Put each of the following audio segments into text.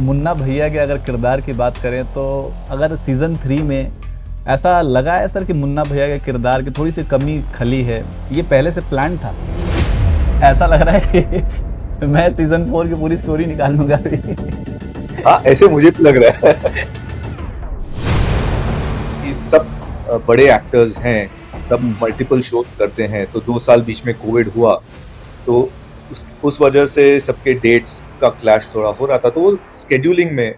मुन्ना भैया के अगर किरदार की बात करें तो अगर सीज़न 3 में ऐसा लगा है सर कि मुन्ना भैया के किरदार की थोड़ी सी कमी खली है, ये पहले से प्लान था? ऐसा लग रहा है कि मैं सीज़न 4 की पूरी स्टोरी निकाल लूंगा अभी। हाँ, ऐसे मुझे भी लग रहा है कि सब बड़े एक्टर्स हैं, सब मल्टीपल शोज करते हैं, तो 2 साल बीच में कोविड हुआ, तो उस वजह से सबके डेट्स का क्लैश थोड़ा हो रहा था, तो वो स्केड्यूलिंग में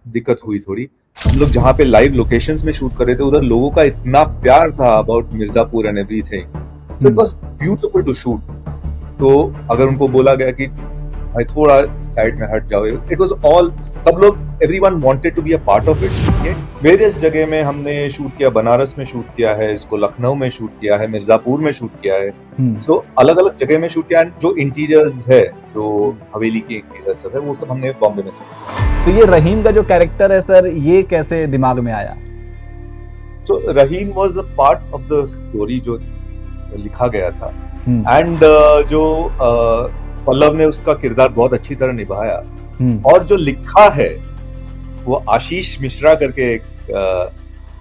दिक्कत हुई थोड़ी। हम लोग जहाँ पे लाइव लोकेशंस में शूट कर रहे थे, उधर लोगों का इतना प्यार था about Mirzapur and everything, so it was beautiful to shoot. तो अगर उनको बोला गया कि भाई थोड़ा साइड में हट जाओ, इट वाज ऑल, सब लोग, everyone wanted to be a part of it. Various जगह में हमने शूट किया, बनारस में शूट किया है, इसको लखनऊ में शूट किया है, मिर्जापुर में शूट किया है, सो अलग अलग जगह में शूट किया है। जो इंटीरियर्स है, जो हवेली के इंटीरियर्स सब है, वो सब हमने बॉम्बे में शूट। तो ये रहीम का जो कैरेक्टर है सर, ये कैसे दिमाग में आया? So Rahim was a part of the story जो लिखा गया था, एंड जो पल्लव ने उसका किरदार बहुत अच्छी तरह निभाया, और जो लिखा है वो आशीष मिश्रा करके एक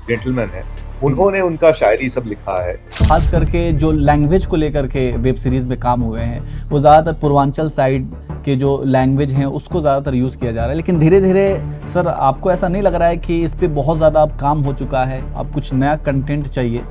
जेंटलमैन है, उन्होंने उनका शायरी सब लिखा है। खास करके जो लैंग्वेज को लेकर के वेब सीरीज में काम हुए हैं, वो ज़्यादातर पूर्वांचल साइड के जो लैंग्वेज हैं उसको ज़्यादातर यूज़ किया जा रहा है, लेकिन धीरे धीरे सर आपको ऐसा नहीं लग रहा है कि इस पे बहुत ज़्यादा अब काम हो चुका है, अब कुछ नया कंटेंट चाहिए?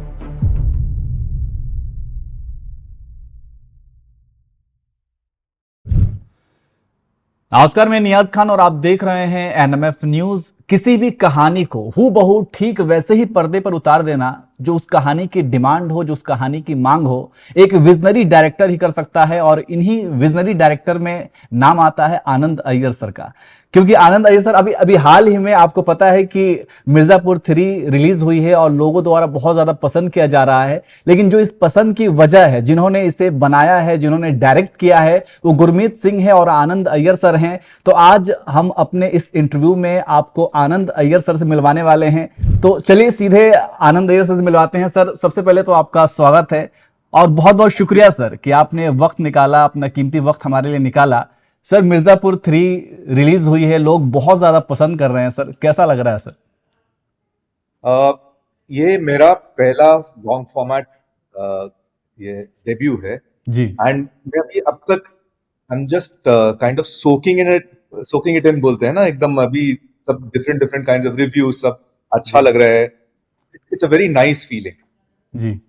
नमस्कार, मैं नियाज खान और आप देख रहे हैं एनएमएफ न्यूज। किसी भी कहानी को हूबहू ठीक वैसे ही पर्दे पर उतार देना जो उस कहानी की डिमांड हो, जो उस कहानी की मांग हो, एक विजनरी डायरेक्टर ही कर सकता है। और इन्हीं विजनरी डायरेक्टर में नाम आता है आनंद अय्यर सर का, क्योंकि आनंद अय्यर सर अभी हाल ही में आपको पता है कि मिर्जापुर 3 रिलीज हुई है और लोगों द्वारा बहुत ज्यादा पसंद किया जा रहा है। लेकिन जो इस पसंद की वजह है, जिन्होंने इसे बनाया है, जिन्होंने डायरेक्ट किया है, वो गुरमीत सिंह है और आनंद अय्यर सर हैं। तो आज हम अपने इस इंटरव्यू में आपको आनंद अय्यर सर से मिलवाने वाले हैं। तो चलिए सीधे आनंद अय्यर सर से मिलवाते हैं। सर, सबसे पहले तो आपका स्वागत है और बहुत बहुत शुक्रिया सर कि आपने वक्त निकाला, अपना कीमती वक्त हमारे लिए निकाला। सर, मिर्जापुर 3 रिलीज हुई है, लोग बहुत ज्यादा पसंद कर रहे हैं सर, कैसा लग रहा है सर? ये मेरा पहला लॉन्ग फॉर्मेट ये डेब्यू है जी। एंड मैं अभी अब तक I am just kind of soaking it in बोलते हैं ना, एकदम अभी सब डिफरेंट काइंड्स ऑफ रिव्यूज, सब अच्छा लग रहा है। It's a very nice feeling. जी।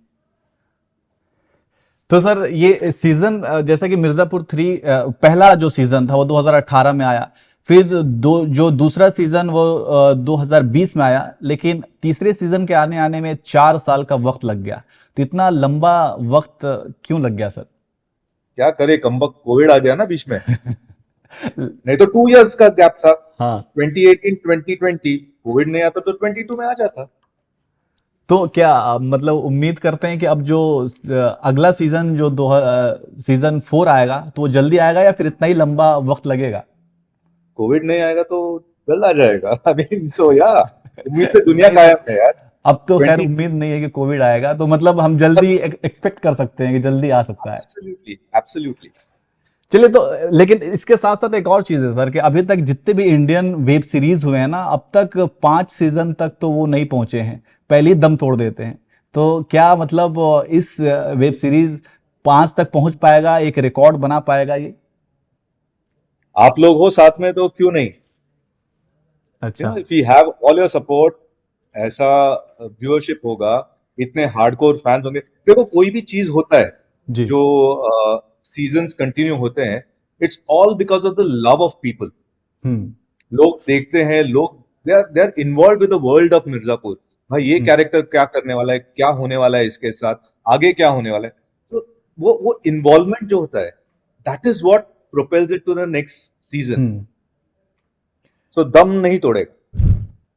तो सर, ये सीजन जैसा कि मिर्जापुर 3 पहला जो सीजन था वो 2018 में आया, फिर जो दूसरा सीजन वो 2020 में आया, लेकिन तीसरे सीजन के आने में 4 साल का वक्त लग गया। तो इतना लंबा वक्त क्यों लग गया सर? क्या करे, कमबख्त कोविड आ गया ना बीच में। नहीं तो 2 इयर्स का गैप था। हाँ। 2018 2020 कोविड नहीं आता तो 22 में आ जाता। तो क्या मतलब उम्मीद करते हैं कि अब जो अगला सीजन जो सीजन 4 आएगा तो वो जल्दी आएगा या फिर इतना ही लंबा वक्त लगेगा? कोविड नहीं आएगा तो जल्द आ जाएगा। आई मीन सो या उम्मीद पे दुनिया कायम है यार। अब तो खैर उम्मीद नहीं है कि कोविड आएगा, तो मतलब हम जल्दी एक्सपेक्ट कर सकते हैं कि जल्दी आ सकता है। Absolutely absolutely. चलिए, तो लेकिन इसके साथ साथ एक और चीज है सर कि अभी तक जितने भी इंडियन वेब सीरीज हुए हैं ना, अब तक 5 सीजन तक तो वो नहीं पहुंचे हैं, पहले ही दम तोड़ देते हैं। तो क्या मतलब इस वेब सीरीज 5 तक पहुंच पाएगा, एक रिकॉर्ड बना पाएगा ये? आप लोग हो साथ में तो क्यों नहीं। अच्छा। If you have all your support, ऐसा व्यूअरशिप होगा, इतने हार्डकोर फैंस होंगे। देखो, कोई भी चीज होता है जी। जो सीजन्स कंटिन्यू होते हैं, it's all because of the love of people. लोग देखते हैं, लोग they are involve with the world of Mirzapur. भाई ये कैरेक्टर क्या करने वाला है, क्या होने वाला है इसके साथ, आगे क्या होने वाला है। तो वो इन्वॉल्वमेंट जो होता है, that is what propels it to the next season. So दम नहीं तोड़ेगा।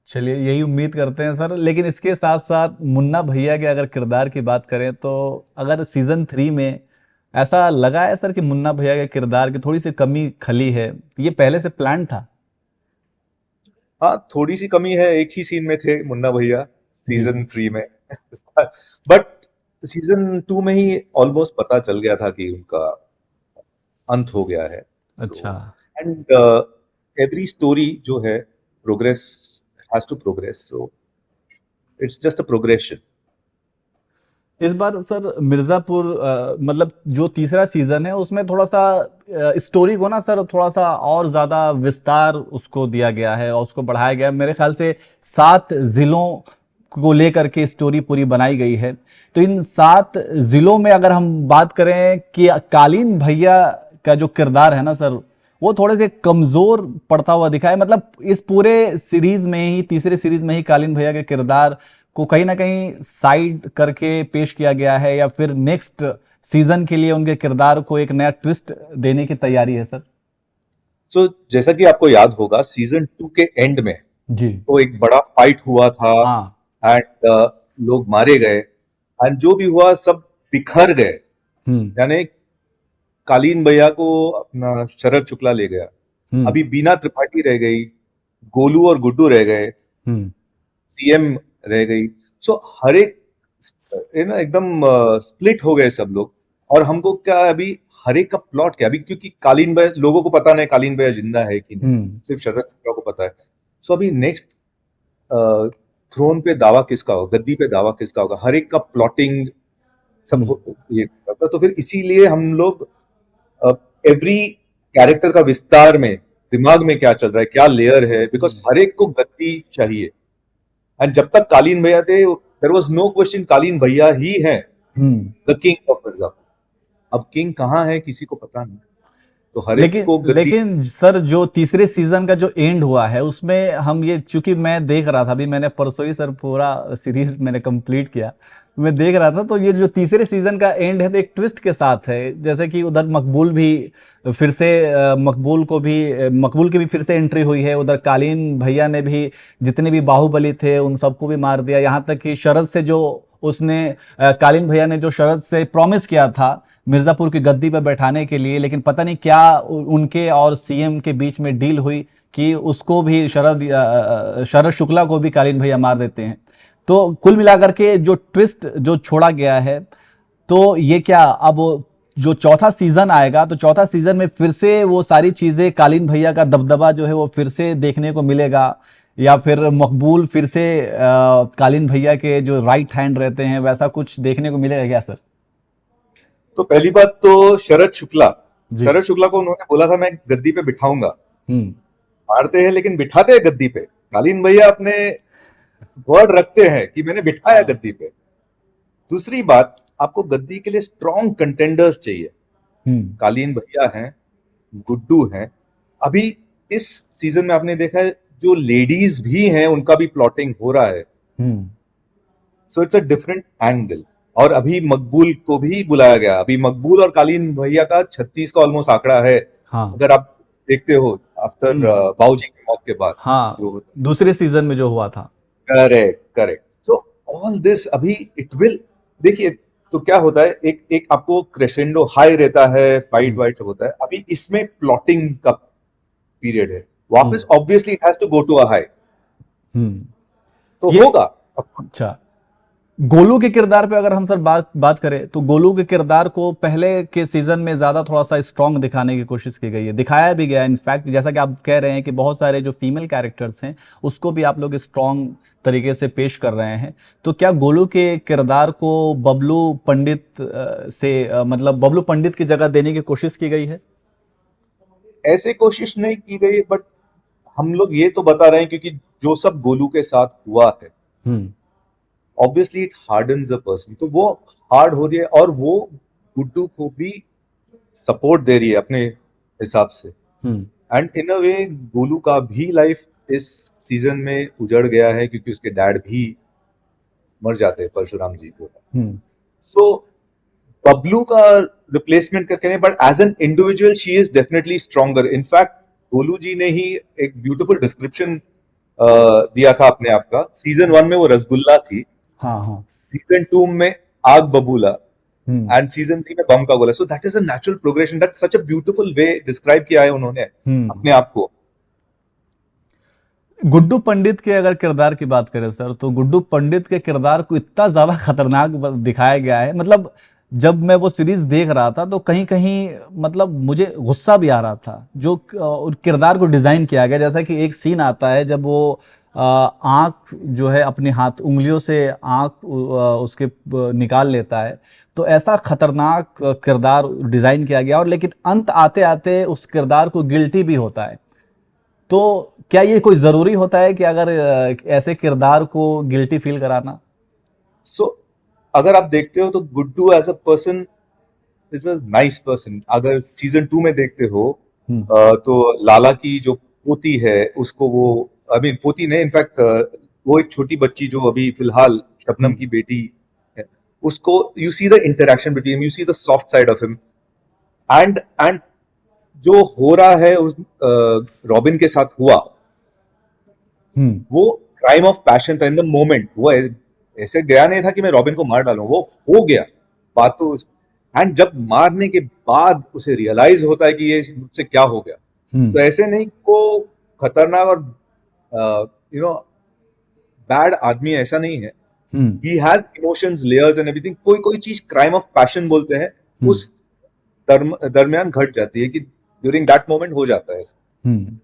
चलिए, यही उम्मीद करते हैं सर। लेकिन इसके साथ साथ मुन्ना भैया के अगर किरदार की बात करें तो अगर सीजन 3 में ऐसा लगा है सर कि मुन्ना भैया के किरदार की थोड़ी सी कमी खली है, ये पहले से प्लान था? हाँ, थोड़ी सी कमी है, एक ही सीन में थे मुन्ना भैया सीजन 3 में। बट सीजन 2 में ही ऑलमोस्ट पता चल गया था कि उनका अंत हो गया है। अच्छा। एंड every story जो है progress has to progress, so it's just a progression. इस बार सर मिर्जापुर मतलब जो तीसरा सीजन है उसमें थोड़ा सा स्टोरी को ना सर थोड़ा सा और ज्यादा विस्तार उसको दिया गया है और उसको बढ़ाया गया है। मेरे ख्याल से 7 जिलों को लेकर के स्टोरी पूरी बनाई गई है। तो इन 7 जिलों में अगर हम बात करें कि कालीन भैया का जो किरदार है ना सर वो थोड़े से कमजोर पड़ता हुआ दिखा है। मतलब इस पूरे सीरीज में ही तीसरे सीरीज में ही कालीन भैया के किरदार को कहीं ना कहीं साइड करके पेश किया गया है या फिर नेक्स्ट सीजन के लिए उनके किरदार को एक नया ट्विस्ट देने की तैयारी है सर। So जैसा कि आपको याद होगा सीजन 2 के एंड में जी तो एक बड़ा फाइट हुआ था हाँ एंड लोग मारे गए एंड जो भी हुआ सब बिखर गए, यानी कालीन भैया को अपना शरद शुक्ला ले गया, अभी बीना त्रिपाठी रह गई, गोलू और गुड्डू रह गए, सीएम रह गई। सो हर एक एकदम स्प्लिट हो गए सब लोग। और हमको क्या अभी हर एक का प्लॉट क्या अभी, क्योंकि कालीन भैया लोगों को पता नहीं कालीन भैया जिंदा है कि नहीं, सिर्फ शरद शुक्ला को पता है। सो अभी नेक्स्ट थ्रोन पे दावा किसका होगा, गद्दी पे दावा किसका होगा, हर एक का प्लॉटिंग सब ये करता। तो फिर इसीलिए हम लोग एवरी कैरेक्टर का विस्तार में दिमाग में क्या चल रहा है, क्या लेयर है, बिकॉज हर एक को गद्दी चाहिए। एंड जब तक कालीन भैया थे देयर वाज नो क्वेश्चन, कालीन भैया ही है द किंग ऑफ मिर्जापुर। अब किंग कहाँ है किसी को पता नहीं, तो हर एक को गद्दी। लेकिन सर जो तीसरे सीजन का जो एंड हुआ है उसमें हम ये, चूंकि मैं देख रहा था अभी मैंने परसों ही सर पूरा सीरीज मैंने कंप्लीट किया, मैं देख रहा था तो ये जो तीसरे सीजन का एंड है तो एक ट्विस्ट के साथ है। जैसे कि उधर मकबूल भी फिर से मकबूल की भी फिर से एंट्री हुई है, उधर कालीन भैया ने भी जितने भी बाहुबली थे उन सबको भी मार दिया। यहाँ तक कि शरद से जो उसने कालीन भैया ने जो शरद से प्रॉमिस किया था मिर्जापुर की गद्दी पर बैठाने के लिए, लेकिन पता नहीं क्या उनके और सीएम के बीच में डील हुई कि उसको भी शरद शुक्ला को भी कालीन भैया मार देते हैं। तो कुल मिलाकर के जो ट्विस्ट जो छोड़ा गया है, तो ये क्या अब जो चौथा सीजन आएगा तो चौथा सीजन में फिर से वो सारी चीजें कालीन भैया का दबदबा जो है वो फिर से देखने को मिलेगा, या फिर मकबूल फिर से कालीन भैया के जो राइट हैंड रहते हैं वैसा कुछ देखने को मिलेगा क्या सर? तो पहली बात तो शरद शुक्ला को उन्होंने बोला था मैं गद्दी पे बिठाऊंगा, मारते हैं लेकिन बिठाते हैं गद्दी पे। कालीन भैया अपने वर्ड रखते हैं कि मैंने बिठाया गद्दी पे। दूसरी बात, आपको गद्दी के लिए स्ट्रॉन्ग कंटेंडर्स चाहिए। कालीन भैया हैं, गुड्डू हैं, अभी इस सीजन में आपने देखा है जो लेडीज भी हैं उनका भी प्लॉटिंग हो रहा है। So it's a different angle. और अभी मकबूल को भी बुलाया गया, अभी मकबूल और कालीन भैया का 36 का ऑलमोस्ट आंकड़ा है। अगर आप देखते हो आफ्टर बाबूजी की मौत के बाद, जो दूसरे सीजन में जो हुआ था। करेक्ट। सो ऑल दिस अभी इट विल, देखिए तो क्या होता है, एक आपको क्रेसेंडो हाई रहता है, फाइट वाइट सब होता है, अभी इसमें प्लॉटिंग का पीरियड है, वापस obviously it has to go to a high, तो होगा। अच्छा, गोलू के किरदार पे अगर हम सर बात करें तो गोलू के किरदार को पहले के सीजन में ज्यादा थोड़ा सा स्ट्रांग दिखाने की कोशिश की गई है, दिखाया भी गया। इनफैक्ट जैसा कि आप कह रहे हैं कि बहुत सारे जो फीमेल कैरेक्टर्स हैं उसको भी आप लोग स्ट्रांग तरीके से पेश कर रहे हैं। तो क्या गोलू के किरदार को बबलू पंडित मतलब बबलू पंडित की जगह देने की कोशिश की गई है? ऐसे कोशिश नहीं की गई, बट हम लोग ये तो बता रहे हैं क्योंकि जो सब गोलू के साथ हुआ है obviously it hardens a person, तो वो हार्ड हो रही है और वो गुड्डू को भी सपोर्ट दे रही है अपने हिसाब से। एंड इन अ वे गोलू का भी लाइफ इस सीजन में उजड़ गया है क्योंकि उसके डैड भी मर जाते हैं परशुराम जी को। सो बबलू का रिप्लेसमेंट करके नहीं, but as an individual she is definitely stronger. In fact Golu ji ने ही एक ब्यूटीफुल डिस्क्रिप्शन दिया था अपने आप का। सीजन 1 में वो रसगुल्ला थी, सीजन 2 में आग बबूला, एंड सीजन 3 में बम का गोला। सो that is a natural progression, that's such a beautiful way describe किया है उन्होंने अपने आप को। गुड्डू पंडित के अगर किरदार की बात करें सर, तो गुड्डू पंडित के किरदार को इतना ज्यादा खतरनाक दिखाया गया है। मतलब जब मैं वो सीरीज देख रहा था तो कहीं कहीं मतलब मुझे गुस्सा भी आ रहा था जो किरदार को डिजाइन किया गया। जैसा कि एक सीन आता है जब वो आंख जो है अपने हाथ उंगलियों से आंख उसके निकाल लेता है, तो ऐसा खतरनाक किरदार डिजाइन किया गया। और लेकिन अंत आते आते उस किरदार को गिल्टी भी होता है। तो क्या ये कोई जरूरी होता है कि अगर ऐसे किरदार को गिल्टी फील कराना? सो अगर आप देखते हो तो Guddu as a person is a nice person. अगर सीजन 2 में देखते हो तो लाला की जो पोती है उसको वो, आई मीन पोती ने इनफैक्ट, वो एक छोटी बच्ची जो अभी फिलहाल शबनम की बेटी है, उसको you see the interaction between, you see the soft side of him. And जो हो रहा है उस रॉबिन के साथ हुआ, वो क्राइम ऑफ पैशन था इन द मोमेंट। वो ऐसे गया नहीं था कि मैं रॉबिन को मार डालूं, वो हो गया बात तो। एंड जब मारने के बाद उसे रियलाइज होता है कि ये मुझसे क्या हो गया, तो ऐसे नहीं को खतरनाक और यू नो बैड आदमी ऐसा नहीं है। He has emotions, layers and everything. कोई कोई चीज क्राइम ऑफ पैशन बोलते हैं, उस दरमियान घट जाती है कि ड्यूरिंग दैट मोमेंट हो जाता है ऐसा।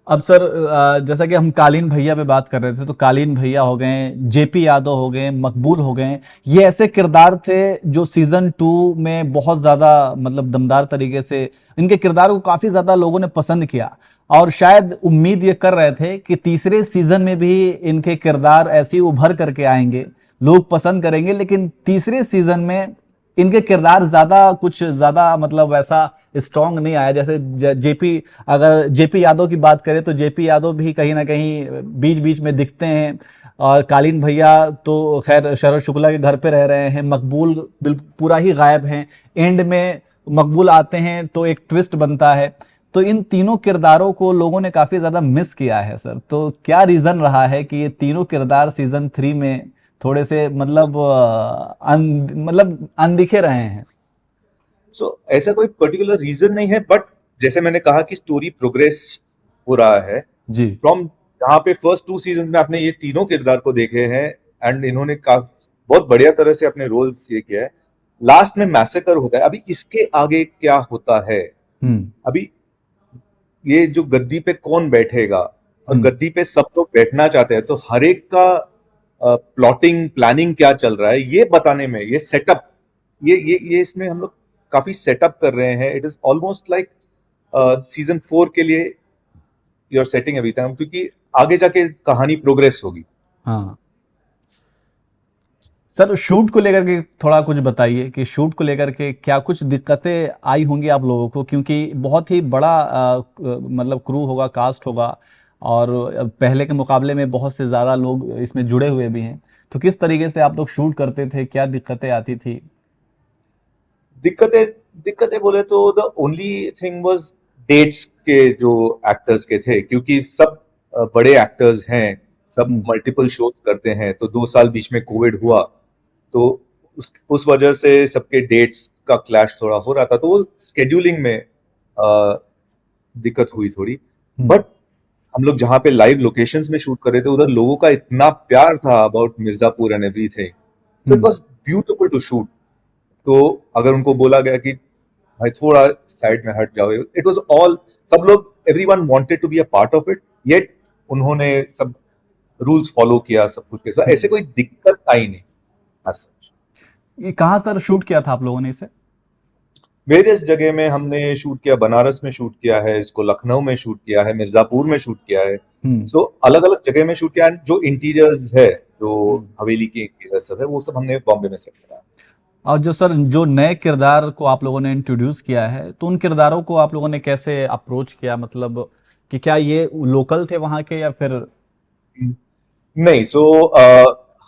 अब सर जैसा कि हम कालीन भैया पे बात कर रहे थे, तो कालीन भैया हो गए, जेपी यादव हो गए, मकबूल हो गए, ये ऐसे किरदार थे जो सीजन 2 में बहुत ज़्यादा मतलब दमदार तरीके से इनके किरदार को काफ़ी ज़्यादा लोगों ने पसंद किया। और शायद उम्मीद ये कर रहे थे कि तीसरे सीजन में भी इनके किरदार ऐसे ही उभर करके आएंगे, लोग पसंद करेंगे। लेकिन तीसरे सीजन में इनके किरदार ज़्यादा मतलब ऐसा स्ट्रांग नहीं आया। जैसे जेपी, अगर जेपी यादव की बात करें तो जेपी यादव भी कहीं ना कहीं बीच बीच में दिखते हैं। और कालीन भैया तो खैर शरद शुक्ला के घर पे रह रहे हैं। मकबूल पूरा ही गायब हैं। एंड में मकबूल आते हैं तो एक ट्विस्ट बनता है। तो इन तीनों किरदारों को लोगों ने काफ़ी ज़्यादा मिस किया है सर। तो क्या रीज़न रहा है कि ये तीनों किरदार सीजन 3 में थोड़े से मतलब मतलब अनदिखे रहे हैं? ऐसा कोई पर्टिकुलर रीजन नहीं है, बट जैसे मैंने कहा कि स्टोरी प्रोग्रेस हो रहा है जी। फ्रॉम जहां पे फर्स्ट 2 सीजन में आपने ये तीनों किरदार को देखे हैं, एंड इन्होंने बहुत बढ़िया तरह से अपने रोल्स ये किया है। लास्ट में मैसेकर होता है, अभी इसके आगे क्या होता है। अभी ये जो गद्दी पे कौन बैठेगा, और गद्दी पे सब लोग बैठना चाहते हैं, तो हर एक का प्लॉटिंग प्लानिंग क्या चल रहा है ये बताने में, ये सेटअप, ये इसमें हम लोग काफी सेटअप कर रहे हैं। It is almost like season 4 के लिए यू आर सेटिंग एवरीथिंग, क्योंकि आगे जाके कहानी प्रोग्रेस होगी। हाँ सर, शूट को लेकर के थोड़ा कुछ बताइए कि शूट को लेकर के क्या कुछ दिक्कतें आई होंगी आप लोगों को, क्योंकि बहुत ही बड़ा मतलब क्रू होगा, कास्ट होगा, और पहले के मुकाबले में बहुत से ज़्यादा लोग इसमें जुड़े हुए भी हैं। तो किस तरीके से आप लोग शूट करते थे, क्या दिक्कतें आती थी? दिक्कतें दिक्कतें बोले तो the only thing was dates के जो एक्टर्स के थे, क्योंकि सब बड़े एक्टर्स हैं, सब मल्टीपल शोज करते हैं, तो 2 साल बीच में कोविड हुआ, तो उस वजह से सबके डेट्स का क्लैश थोड़ा हो रहा था, तो वो स्केड्यूलिंग में दिक्कत हुई थोड़ी। बट हम लोग जहाँ पे लाइव लोकेशंस में शूट कर रहे थे, उधर लोगों का इतना प्यार था about Mirzapur and everything, so it was beautiful to shoot. तो अगर उनको बोला गया कि भाई थोड़ा साइड में हट जाओ, इट वाज ऑल, सब लोग, everyone wanted to be a part of it, yet उन्होंने सब रूल्स फॉलो किया सब कुछ के साथ, ऐसे कोई दिक्कत आई नहीं as such। ये कहाँ सर शूट किया था आप लोगों ने इसे? वेरियस जगह में हमने शूट किया, बनारस में शूट किया है इसको, लखनऊ में शूट किया है, मिर्जापुर में शूट किया है। सो अलग अलग जगह में शूट किया है। जो इंटीरियर्स है, जो हवेली के इंटीरियर्स सब है, वो सब हमने बॉम्बे में सेट किया। और जो सर जो नए किरदार को आप लोगों ने इंट्रोड्यूस किया है, तो उन किरदारों को आप लोगों ने कैसे अप्रोच किया? मतलब कि क्या ये लोकल थे वहाँ के या फिर? नहीं,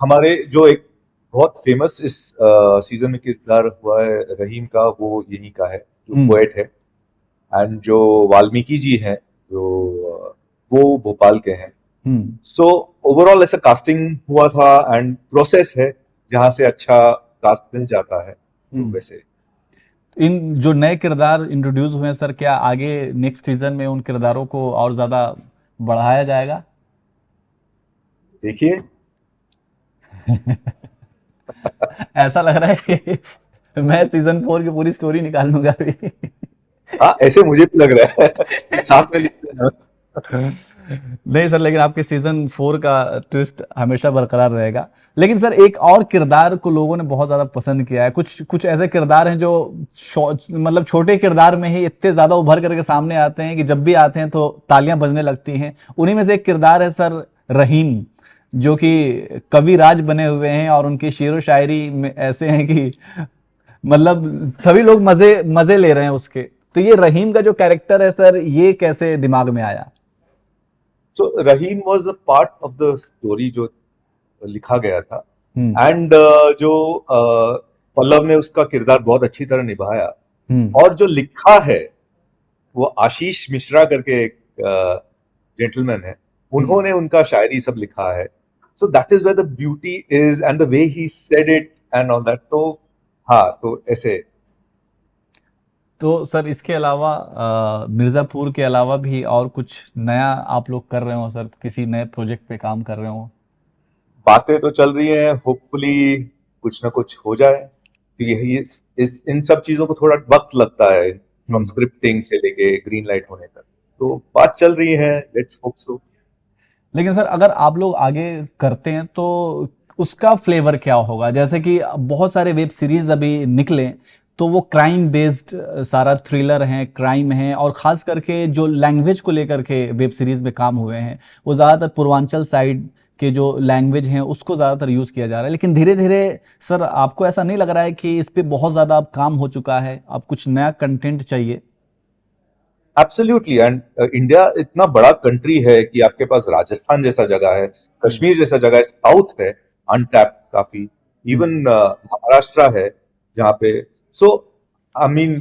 हमारे जो एक बहुत फेमस इस सीजन में किरदार हुआ है रहीम का, वो यहीं का है, जो पोएट है। एंड जो वाल्मीकि जी हैं, जो वो भोपाल के हैं। सो ओवरऑल ऐसा कास्टिंग हुआ था, एंड प्रोसेस है जहां से अच्छा कास्ट मिल जाता है, तो वैसे। इन जो नए किरदार इंट्रोड्यूस हुए हैं सर, क्या आगे नेक्स्ट सीजन में उन किरदारों को और ज्यादा बढ़ाया जाएगा? देखिए ऐसा लग रहा है कि मैं सीजन 4 की पूरी स्टोरी निकाल लूंगा अभी। हाँ, ऐसे मुझे भी लग रहा है कि साथ में लिखते हैं। नहीं सर, लेकिन आपके सीजन 4 का ट्विस्ट हमेशा बरकरार रहेगा। लेकिन सर एक और किरदार को लोगों ने बहुत ज्यादा पसंद किया है। कुछ कुछ ऐसे किरदार हैं जो मतलब छोटे किरदार में ही इतने ज्यादा उभर करके सामने आते हैं कि जब भी आते हैं तो तालियां बजने लगती हैं। उन्हीं में से एक किरदार है सर रहीम, जो कि कवि राज बने हुए हैं और उनकी शेरो शायरी में ऐसे हैं कि मतलब सभी लोग मजे मजे ले रहे हैं उसके। तो ये रहीम का जो कैरेक्टर है सर, ये कैसे दिमाग में आया? So Rahim was a part of the story जो लिखा गया था, हम्म। एंड जो पल्लव ने उसका किरदार बहुत अच्छी तरह निभाया। हम्म। और जो लिखा है वो आशीष मिश्रा करके एक जेंटलमैन है, उन्होंने उनका शायरी सब लिखा है। So that is where the beauty is and the way he said it and all that. तो हाँ, तो ऐसे। तो सर इसके अलावा मिर्ज़ापुर के अलावा भी और कुछ नया आप लोग कर रहे हो सर? किसी नए प्रोजेक्ट पे काम कर रहे हो? बातें तो चल रही हैं, होपफुली कुछ ना कुछ हो जाए, क्योंकि इन सब चीजों को थोड़ा वक्त लगता है, फ्रॉम स्क्रिप्टिंग से लेके ग्रीन लाइट होने तक। तो बात चल रही है, लेट्स होप सो। लेकिन सर अगर आप लोग आगे करते हैं तो उसका फ्लेवर क्या होगा? जैसे कि बहुत सारे वेब सीरीज अभी निकले तो वो क्राइम बेस्ड सारा थ्रिलर है, क्राइम है, और खास करके जो लैंग्वेज को लेकर के वेब सीरीज में काम हुए हैं वो ज़्यादातर पूर्वांचल साइड के जो लैंग्वेज हैं उसको ज़्यादातर यूज़ किया जा रहा है। लेकिन धीरे धीरे सर आपको ऐसा नहीं लग रहा है कि इस पे बहुत ज़्यादा अब काम हो चुका है, अब कुछ नया कंटेंट चाहिए? एब्सोल्युटली, एंड इंडिया इतना बड़ा कंट्री है कि आपके पास राजस्थान जैसा जगह है, कश्मीर जैसा जगह है, साउथ है अनटैप्ड काफी, इवन महाराष्ट्र है जहाँ पे। सो आई मीन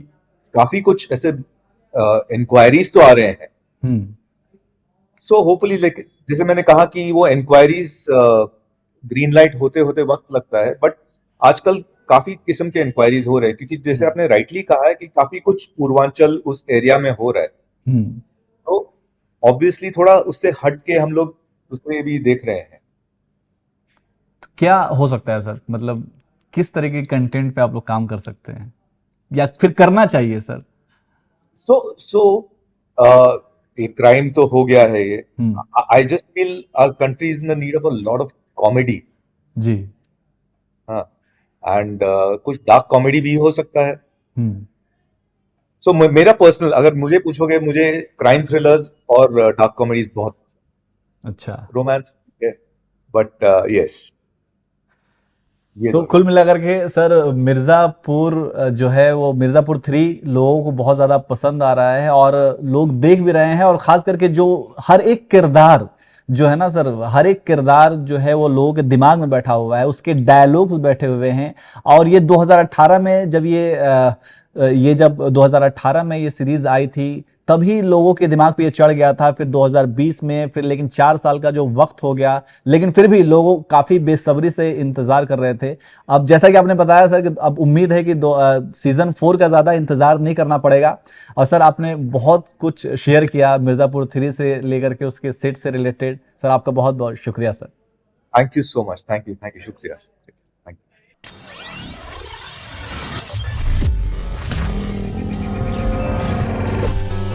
काफी कुछ ऐसे इंक्वायरीज तो आ रहे हैं। हम्म। सो होपफुली, जैसे मैंने कहा कि वो इंक्वायरीज ग्रीन लाइट होते होते वक्त लगता है, बट आजकल काफी किस्म के इंक्वायरीज हो रहे हैं, क्योंकि जैसे आपने राइटली कहा है कि काफी कुछ पूर्वांचल उस एरिया में हो रहा है। हम्म। तो ऑब्वियसली थोड़ा उससे हट के हम लोग उसमें भी देख रहे हैं। तो क्या हो सकता है सर? मतलब किस तरह के कंटेंट पे आप लोग काम कर सकते हैं या फिर करना चाहिए सर? सो एक क्राइम तो हो गया है ये। हम्म। I just feel our country is in the need of a lot of comedy. जी। हाँ, एंड कुछ डार्क कॉमेडी भी हो सकता है। हम्म। सो मेरा पर्सनल, अगर मुझे पूछोगे, मुझे क्राइम थ्रिलर्स और डार्क कॉमेडीज बहुत, अच्छा। रोमांस है, बट यस, ये तो दोनों। कुल मिलाकर के सर मिर्ज़ापुर जो है वो मिर्ज़ापुर 3 लोगों को बहुत ज़्यादा पसंद आ रहा है और लोग देख भी रहे हैं। और ख़ास करके जो हर एक किरदार जो है ना सर, हर एक किरदार जो है वो लोगों के दिमाग में बैठा हुआ है, उसके डायलॉग्स बैठे हुए हैं। और ये 2018 में जब ये जब 2018 में ये सीरीज़ आई थी तभी लोगों के दिमाग पे ये चढ़ गया था। फिर 2020 में, फिर लेकिन 4 साल का जो वक्त हो गया, लेकिन फिर भी लोगों काफ़ी बेसब्री से इंतज़ार कर रहे थे। अब जैसा कि आपने बताया सर कि अब उम्मीद है कि सीज़न 4 का ज़्यादा इंतज़ार नहीं करना पड़ेगा। और सर आपने बहुत कुछ शेयर किया मिर्ज़ापुर 3 से लेकर के उसके सेट से रिलेटेड। सर आपका बहुत बहुत शुक्रिया sir. Thank you so much, thank you, शुक्रिया।